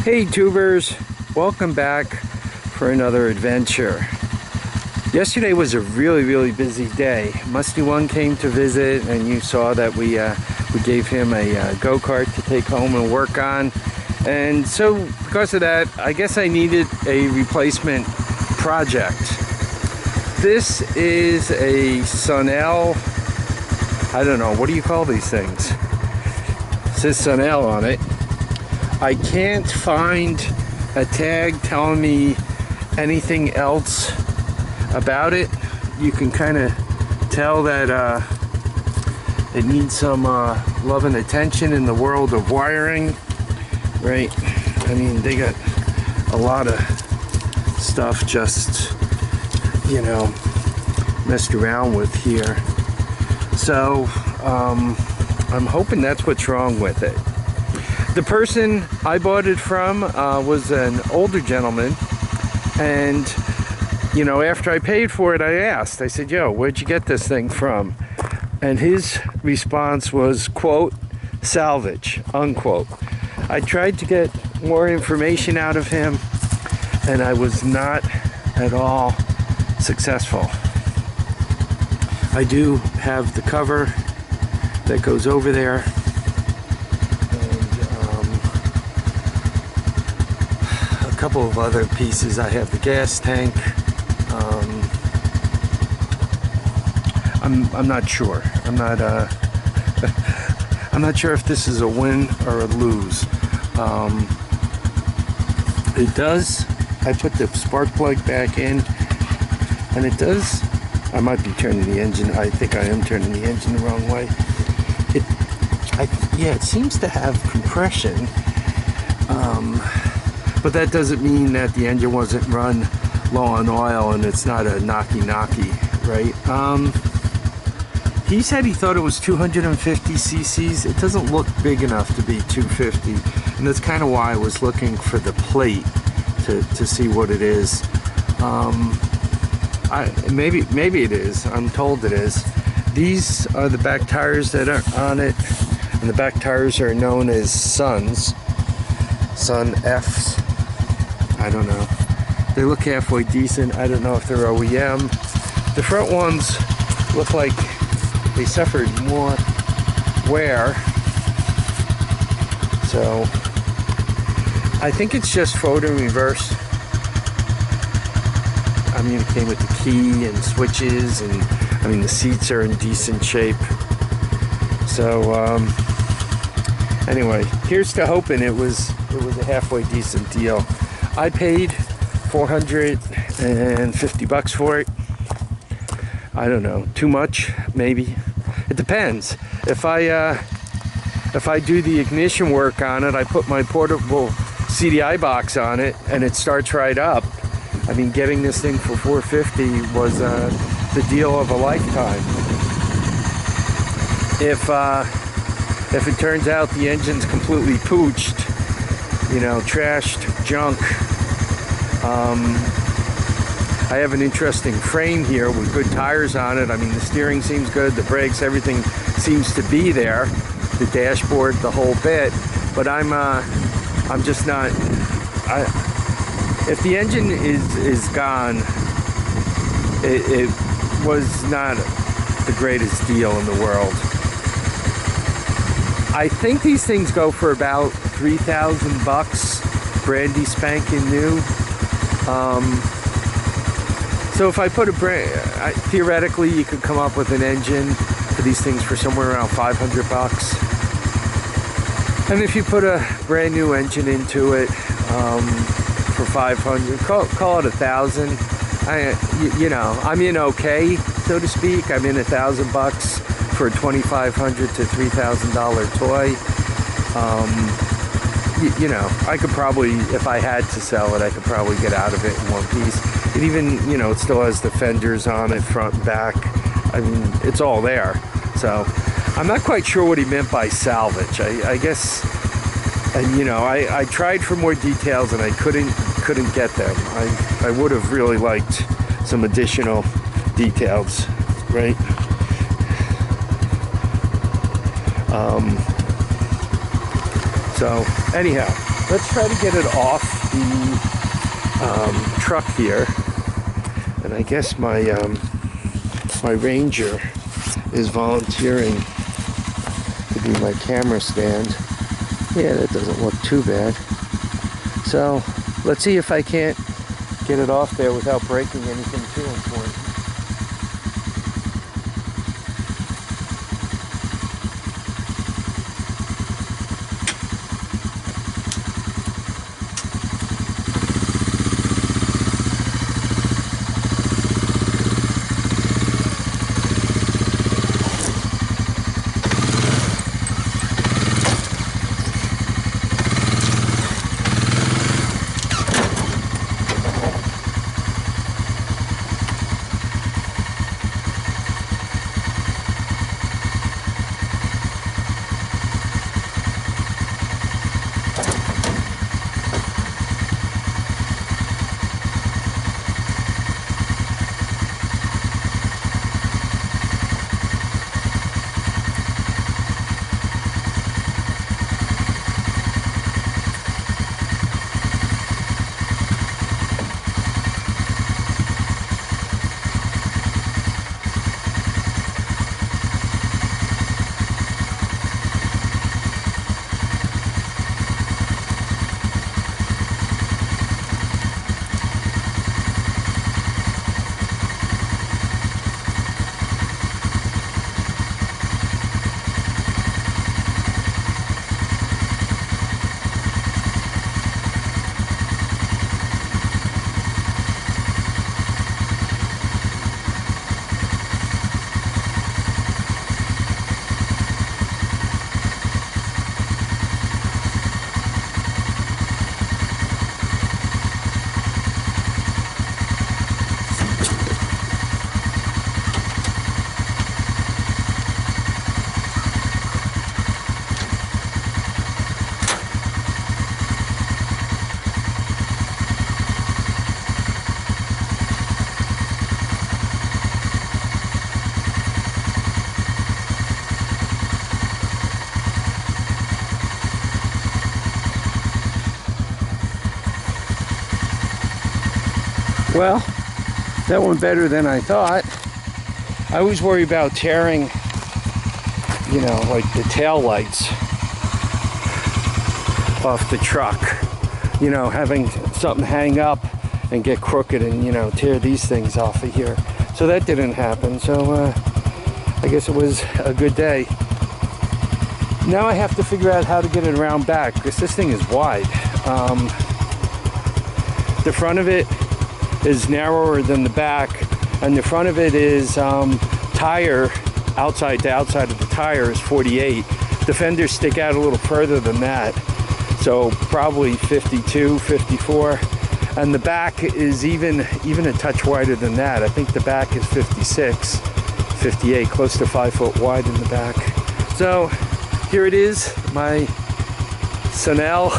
Hey tubers, welcome back for another adventure. Yesterday was a really busy day. Musty One came to visit, and you saw that we gave him a go-kart to take home and work on. And so because of that, I guess I needed a replacement project. This is a Sunl. I don't know, what do you call these things? It says Sunl on it. I can't find a tag telling me anything else about it. You can kind of tell that it needs some love and attention in the world of wiring, right? I mean, they got a lot of stuff just, you know, messed around with here. So I'm hoping that's what's wrong with it. The person I bought it from was an older gentleman, and you know, after I paid for it, I asked, I said, yo, where'd you get this thing from? And his response was, quote, salvage, unquote. I tried to get more information out of him, and I was not at all successful. I do have the cover that goes over there. A couple of other pieces. I have the gas tank. I'm not sure. I'm not sure if this is a win or a lose. It does. I put the spark plug back in, and it does. I might be turning the engine. I think I am turning the engine the wrong way. Yeah, it seems to have compression. But that doesn't mean that the engine wasn't run low on oil and it's not a knocky, right? He said he thought it was 250 cc's. It doesn't look big enough to be 250, and that's kind of why I was looking for the plate to see what it is. Maybe it is. I'm told it is. These are the back tires that are on it, and the back tires are known as Sun F's. I don't know. They look halfway decent. I don't know if they're OEM. The front ones look like they suffered more wear. So I think it's just forward and reverse. I mean, it came with the key and switches, and I mean, the seats are in decent shape. So anyway, here's to hoping it was a halfway decent deal. I paid $450 for it. I don't know, too much, maybe. It depends. If I do the ignition work on it, I put my portable CDI box on it, and it starts right up. I mean, getting this thing for $450 was the deal of a lifetime. If it turns out the engine's completely pooched, you know, trashed, junk, I have an interesting frame here with good tires on it. I mean, the steering seems good, the brakes, everything seems to be there, the dashboard, the whole bit. But I'm just not. If the engine is gone, it was not the greatest deal in the world. I think these things go for about $3,000, brandy spanking new. So if I put theoretically, you could come up with an engine for these things for somewhere around $500. And if you put a brand new engine into it for $500, call it $1,000. You know, I'm in okay, so to speak. I'm in $1,000 for a $2,500 to $3,000 toy. You know, I could probably, if I had to sell it, I could probably get out of it in one piece. It even, you know, it still has the fenders on it, front and back. I mean, it's all there. So I'm not quite sure what he meant by salvage. I guess, and you know, I tried for more details and I couldn't get them. I would have really liked some additional details, right? So anyhow, let's try to get it off the truck here. And I guess my my Ranger is volunteering to be my camera stand. Yeah, that doesn't look too bad. So let's see if I can't get it off there without breaking anything too important. Well, that went better than I thought. I always worry about tearing, you know, like the tail lights off the truck. You know, having something hang up and get crooked and, you know, tear these things off of here. So that didn't happen. So I guess it was a good day. Now I have to figure out how to get it around back because this thing is wide. The front of it is narrower than the back, and the front of it is tire outside to outside of the tire is 48. The fenders stick out a little further than that, so probably 52, 54, and the back is even a touch wider than that. I think the back is 56, 58, close to 5 foot wide in the back. So here it is, my Sunl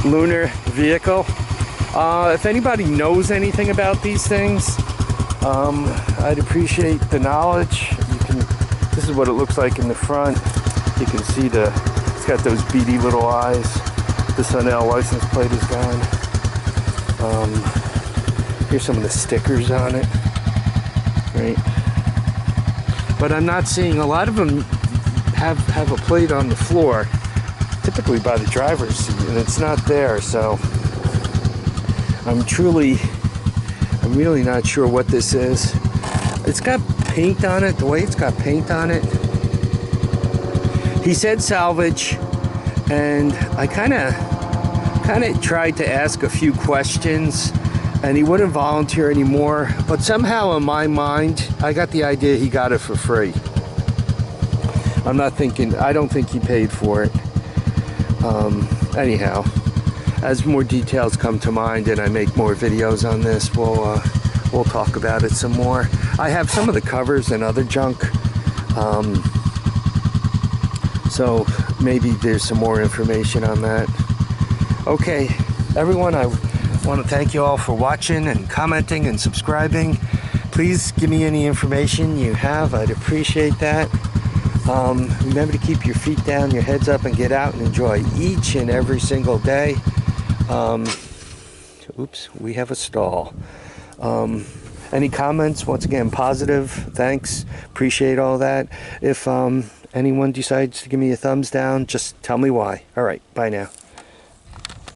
lunar vehicle. If anybody knows anything about these things, I'd appreciate the knowledge. This is what it looks like in the front. You can see it's got those beady little eyes. The Sunl license plate is gone. Here's some of the stickers on it, right? But I'm not seeing, a lot of them have a plate on the floor, typically by the driver's seat, and it's not there, so I'm really not sure what this is. It's got paint on it, the way it's got paint on it. He said salvage, and I kind of tried to ask a few questions, and he wouldn't volunteer anymore. But somehow in my mind, I got the idea he got it for free. I don't think he paid for it. Anyhow, as more details come to mind and I make more videos on this, we'll talk about it some more. I have some of the covers and other junk, so maybe there's some more information on that. Okay, everyone, I want to thank you all for watching and commenting and subscribing. Please give me any information you have. I'd appreciate that. Remember to keep your feet down, your heads up, and get out and enjoy each and every single day. Oops, we have a stall. Any comments? Once again, positive. Thanks. Appreciate all that. If anyone decides to give me a thumbs down, just tell me why. All right. Bye now.